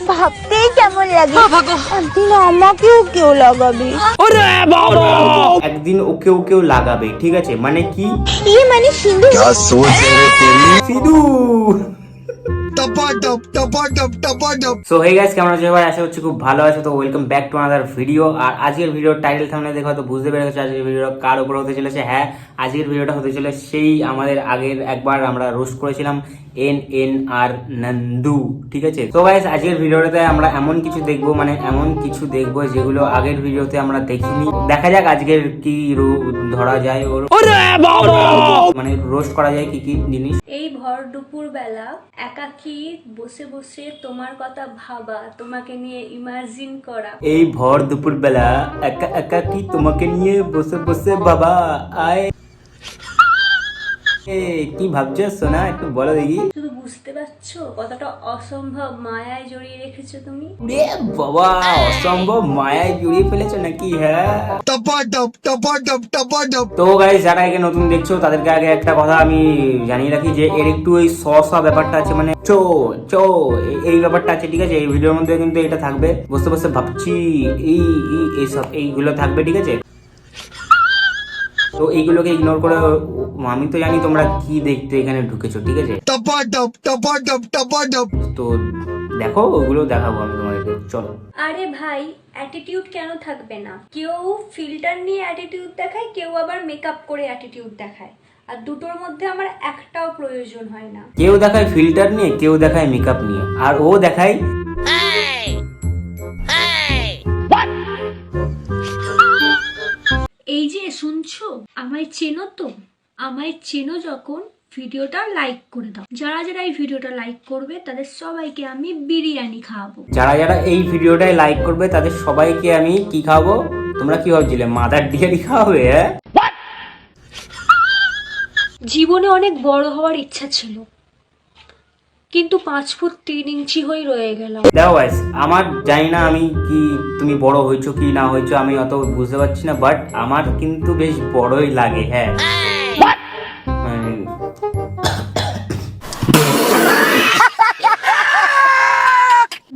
ভাবতেই কেমন লাগে। একদিন আমাকেও কেউ লাগাবে। একদিন ওকেও কেউ লাগাবে, ঠিক আছে? মানে কি? মানে সিঁদুর। সিঁদুর। সো হে গাইস, কেমন আছো সবাই? আশা করছি খুব ভালো আছো। তো welcome back to another video. আর আজকের ভিডিওর টাইটেল থামলে দেখে হয়তো বুঝতে পেরে গেছো আজকের ভিডিওটা কার উপর হতে চলেছে। হ্যাঁ, আজকের ভিডিওটা হতে চলেছে সেই আমাদের আগের একবার আমরা রোস্ট করেছিলাম NNR নন্দু, ঠিক আছে? তো গাইস, আজকের ভিডিওটাতে আমরা এমন কিছু দেখবো, মানে এমন কিছু দেখবো যেগুলো আগের ভিডিওতে আমরা দেখিনি। দেখা যাক আজকের কি ধরা যায় ওর, মানে রোস্ট করা যায় কি কি জিনিস। এই ভর দুপুর বেলা একাকী বসে বসে তোমার কথা ভাবা, তোমাকে নিয়ে ইমাজিন করা। এই ভর দুপুর বেলা একা একা কি তোমাকে নিয়ে বসে বসে বাবা আয়। কি ভাবছো সোনা, একটু বলো দেখি। শুধু বুঝতে পারছো কতটা অসম্ভব মায়ায় জড়িয়ে রেখেছো তুমি? বাবা, অসম্ভব মায়ায় জড়িয়ে ফেলেছো নাকি? হ্যাঁ। তো গাইস, যারা একে নতুন দেখছো তাদেরকে আগে একটা কথা আমি জানিয়ে রাখি যে এর একটু ওই স ব্যাপারটা আছে, মানে চো চো এই ব্যাপারটা আছে, ঠিক আছে? এই ভিডিওর মধ্যে কিন্তু এটা থাকবে, বসে বসে ভাবছি এইসব এইগুলো থাকবে, ঠিক আছে? তো এইগুলোকে ইগনোর করে, আমি তো জানি তোমরা কি দেখতে এখানে ঢুকেছো, ঠিক আছে? তো দেখো, ওগুলো দেখাবো আমি তোমাদেরকে, চলো। আরে ভাই, অ্যাটিটিউড কেন থাকবে না? কেউ ফিল্টার নিয়ে অ্যাটিটিউড দেখায়, কেউ আবার মেকআপ করে অ্যাটিটিউড দেখায়, আর দুটোর মধ্যে আমার একটাও প্রয়োজন হয় না। কেউ দেখায় ফিল্টার নিয়ে, কেউ দেখায় মেকআপ নিয়ে, আর ও দেখায় এই যে শুনছো, আমায় চেনো তো? আমায় চেনো যখন ভিডিওটা লাইক করে দাও। যারা যারা এই ভিডিওটা লাইক করবে তাদের সবাইকে আমি বিরিয়ানি খাওয়াবো। যারা যারা এই ভিডিওটায় লাইক করবে তাদের সবাইকে আমি কি খাওয়াবো? তোমরা কি ভাবছিলে মাদার ডিয়ারি খাওয়াবে? হ্যাঁ, জীবনে অনেক বড় হওয়ার ইচ্ছা ছিল, কিন্তু 5 ফুট 3 ইঞ্চি হয়ে রয়ে গেলাম। দেখো গাইস, আমার জানি না আমি কি তুমি বড় হয়েছো কি না হয়েছো, আমি অত বুঝতে পারছি না, বাট আমার কিন্তু বেশ বড়ই লাগে। হ্যাঁ,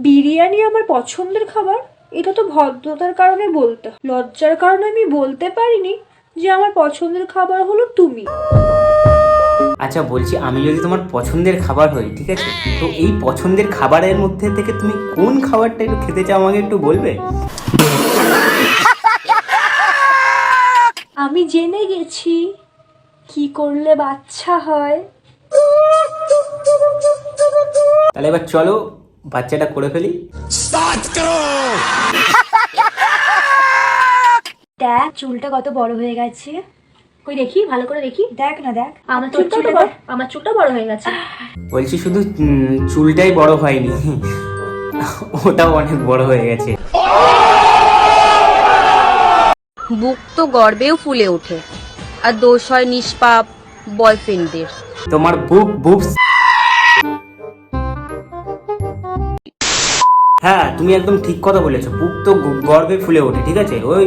বিরিয়ানি আমার পছন্দের খাবার, এটা তো ভদ্রতার কারণে বলতে, লজ্জার কারণে আমি বলতে পারিনি যে আমার পছন্দের খাবার হলো তুমি। আচ্ছা বলছি, আমি যদি তোমার পছন্দের খাবার হই, ঠিক আছে, তো এই পছন্দের খাবারের মধ্যে থেকে তুমি কোন খাবারটা একটু খেতে চাও আমাকে একটু বলবে? আমি জেনে গেছি কি করলে বাচ্চা হয়। তাহলে এবার চলো বাচ্চাটা করে ফেলি। দেখ চুলটা কত বড় হয়ে গেছে, কই দেখি, ভালো করে দেখি, দেখ না দেখ, আমার চুলটা বড় হয়ে গেছে। বলছি শুধু চুলটাই বড় হয়নি, ওটাও অনেক বড় হয়ে গেছে। বুক তো গর্বেও ফুলে ওঠে, আর দোষ হয় নিষ্পাপ বয়ফ্রেন্ডদের। তোমার বুক হ্যাঁ, তুমি একদম ঠিক কথা বলেছো, বুক তো গর্বে ফুলে ওঠে, ঠিক আছে? ওই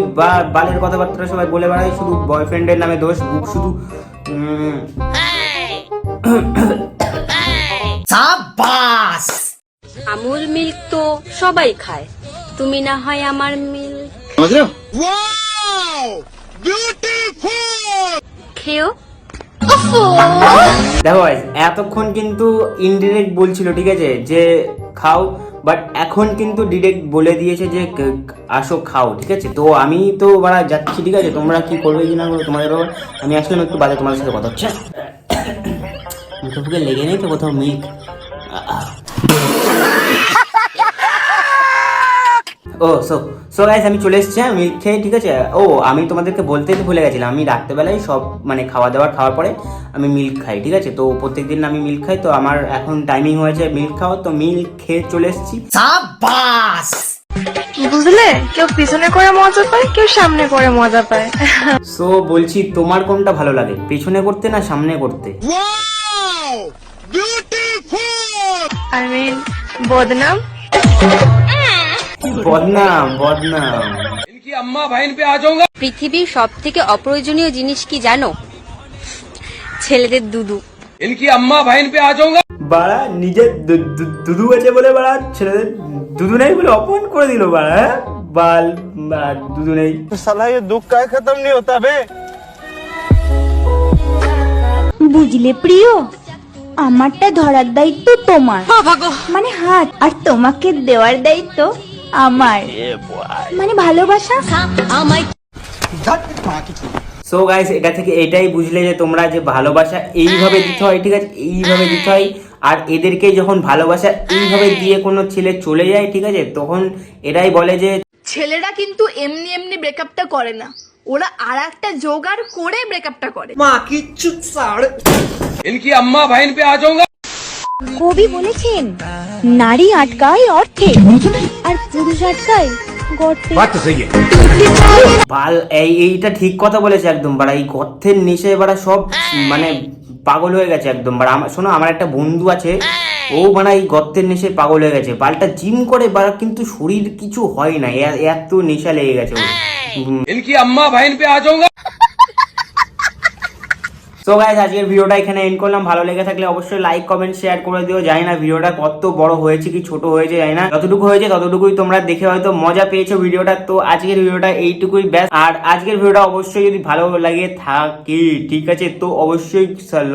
বালের কথাবার্তা সবাই বলে বেড়ায়, শুধু বয়ফ্রেন্ডের নামে দোষ, বুক শুধু আমুল মিল্ক তো সবাই খায়, তুমি না হয় আমার মিল্ক খেও। দেখো গাইস, এতক্ষণ কিন্তু ইনডিরেক্ট বলছিল, ঠিক আছে, যে খাও, বাট এখন কিন্তু ডিরেক্ট বলে দিয়েছে যে আসো খাও, ঠিক আছে? তো আমি তো বাড়া যাচ্ছি, ঠিক আছে? তোমরা কি করবে কি না করবে তোমাদের ব্যাপার। আমি আসলাম একটু বাদে তোমাদের সাথে কথা হচ্ছে। মুখে ফুকে লেগে নেই তো কোথাও মিল্ক? ও সো গাইস, আমি চলে এসেছি মিল্ক খেয়ে, ঠিক আছে? ও, আমি তোমাদেরকে বলতেই ভুলে গেছিলাম, আমি রাত্রেবেলায় সব মানে খাওয়া দাওয়ার খাওয়ার পরে আমি মিল্ক খাই, ঠিক আছে? তো প্রত্যেকদিন আমি মিল্ক খাই, তো আমার এখন টাইমিং হয়েছে মিল্ক খাওয়া, তো মিল্ক খেয়ে চলে এসেছি। সাবাস! বুঝলে, কেউ পিছনে করে মজা পায়, কেউ সামনে করে মজা পায়। সো বলছি, তোমার কোনটা ভালো লাগে, পেছনে করতে না সামনে করতে? I mean, বদনাম। বদনাম। পৃথিবীর সব থেকে অপ্রয়োজনীয় জিনিস কি জানো? ছেলেদের দুদু। বাড়া নিজের দুধু আছে বলে বাড়া ছেলেদের দুধু নেই বলে অপমান করে দিল বাড়া, হ্যাঁ? বাল দুধু নেই। साला ये दुख का खत्म नहीं होता बे। বুঝলে প্রিয়, আমারটা ধরার দায়িত্ব তোমার, মানে হাত, আর তোমাকে দেওয়ার দায়িত্ব আমার, মানে ভালোবাসা। সো গাইস, এটা থেকে এটাই বুঝলে যে তোমরা যে ভালোবাসা এইভাবে দিতে হয়, ঠিক আছে, এইভাবে দিতে হয়। আর এদেরকে যখন ভালোবাসা এইভাবে দিয়ে কোনো ছেলে চলে যায়, ঠিক আছে, তখন এরাই বলে যে ছেলেরা কিন্তু এমনি এমনি ব্রেকআপটা করে না, ওরা আর একটা জোগাড় করে ব্রেকআপটা করে। কবি বলেছেন, নারী আটকায় অর্থে আর পুরুষ আটকায় গর্তে। বাল এইটা ঠিক কথা বলেছে একদম বাড়া। এই গর্তের নেশায় বাড়া সব মানে পাগল হয়ে গেছে একদম বাড়া। শোনো, আমার একটা বন্ধু আছে, ও মানে এই গর্তের নেশায় পাগল হয়ে গেছে। বালটা জিম করে বাড়া, কিন্তু শরীর কিছু হয় না, এত নেশা লেগে গেছে ওর। সো গাইস, আজকের ভিডিওটা এখানে এন্ড করলাম। ভালো লেগে থাকলে অবশ্যই লাইক কমেন্ট শেয়ার করে দিও। জানি না ভিডিওটা কত বড় হয়েছে কি ছোট হয়েছে জানি না, যতটুকু হয়েছে ততটুকুই তোমরা দেখে হয়তো মজা পেয়েছো ভিডিওটা। তো আজকের ভিডিওটা এইটুকুই ব্যাস। আর আজকের ভিডিওটা অবশ্যই যদি ভালো লাগে থাকে, ঠিক আছে, তো অবশ্যই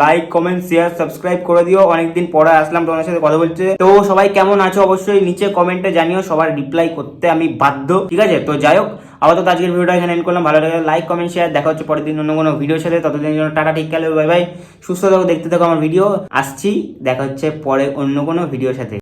লাইক কমেন্ট শেয়ার সাবস্ক্রাইব করে দিও। অনেকদিন পরে আসলাম তোমাদের সাথে কথা বলতে। তো সবাই কেমন আছো অবশ্যই নিচে কমেন্টে জানিও, সবার রিপ্লাই করতে আমি বাধ্য, ঠিক আছে। তো যাই হোক, আপাতত আজকের ভিডিওটা এখানে এন্ড করলাম। ভালো লাগে লাইক কমেন্ট শেয়ার। দেখা হচ্ছে পরের দিন অন্য কোনো ভিডিওর সাথে। ততদিনের জন্য টাটা, ঠিক গেলে বাই বাই। সুস্থ থাকো, দেখতে থাকো আমার ভিডিও। আসছি, দেখা হচ্ছে পরে অন্য কোনো ভিডিওর সাথে।